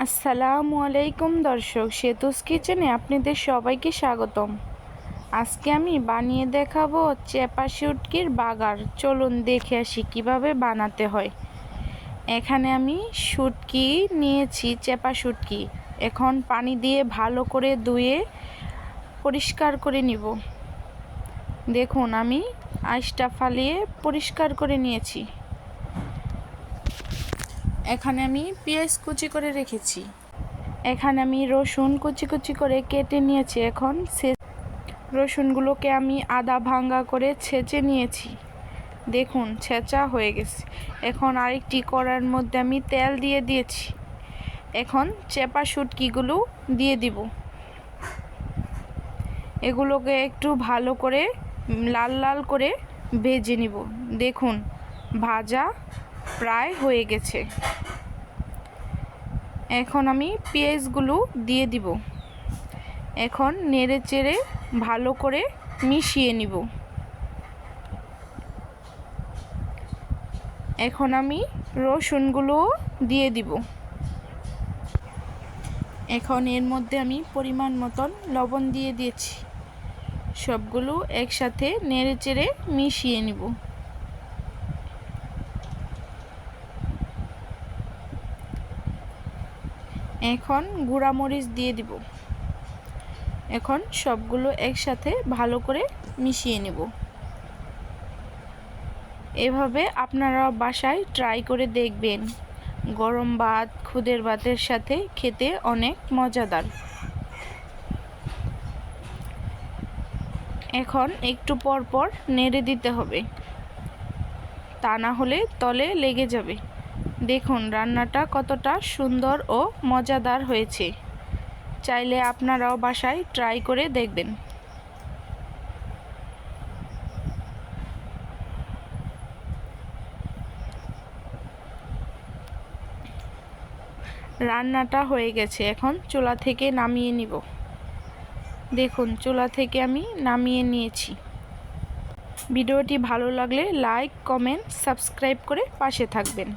আসসালামু আলাইকুম দর্শক, সেতুস কিচেনে আপনাদের সবাইকে স্বাগতম। আজকে আমি বানিয়ে দেখাবো চেপা শুটকির বাগার। চলুন দেখে আসি কিভাবে বানাতে হয়। এখানে আমি শুটকি নিয়েছি, চেপা শুটকি। এখন পানি দিয়ে ভালো করে ধুয়ে পরিষ্কার করে নিব। দেখুন আমি আঁশটা ফালিয়ে পরিষ্কার করে নিয়েছি। এখানে আমি পেঁয়াজ কুচি করে রেখেছি। এখানে আমি রসুন কুচি কুচি করে কেটে নিয়েছি। এখন রসুনগুলোকে আমি আদা ভাঙ্গা করে ছেঁচে নিয়েছি। দেখুন ছেঁচা হয়ে গেছে। এখন আরেকটি কড়াইয়ের মধ্যে আমি তেল দিয়ে দিয়েছি। এখন চেপা শুটকিগুলো দিয়ে দিব। এগুলোকে একটু ভালো করে লাল লাল করে ভেজে নিব। দেখুন ভাজা প্রায় হয়ে গেছে। এখন আমি পেঁয়াজগুলো দিয়ে দিব। এখন নেড়ে চেড়ে ভালো করে মিশিয়ে নিব। এখন আমি রসুনগুলো দিয়ে দিব। এখন এর মধ্যে আমি পরিমাণ মতন লবণ দিয়ে দিয়েছি। সবগুলো একসাথে নেড়ে চেড়ে মিশিয়ে নিব। এখন গুঁড়ামরিচ দিয়ে দিব। এখন সবগুলো একসাথে ভালো করে মিশিয়ে নেব। এভাবে আপনারা বাসায় ট্রাই করে দেখবেন। গরম ভাত, খুদের ভাতের সাথে খেতে অনেক মজাদার। এখন একটু পর পর নেড়ে দিতে হবে, তা না হলে তলে লেগে যাবে। দেখুন রান্নাটা কতটা সুন্দর ও মজাদার হয়েছে। চাইলে আপনারাও বাসায় ট্রাই করে দেখবেন। রান্নাটা হয়ে গেছে, এখন চুলা থেকে নামিয়ে নিব। দেখুন চুলা থেকে আমি নামিয়ে নিয়েছি। ভিডিওটি ভালো লাগলে লাইক, কমেন্ট, সাবস্ক্রাইব করে পাশে থাকবেন।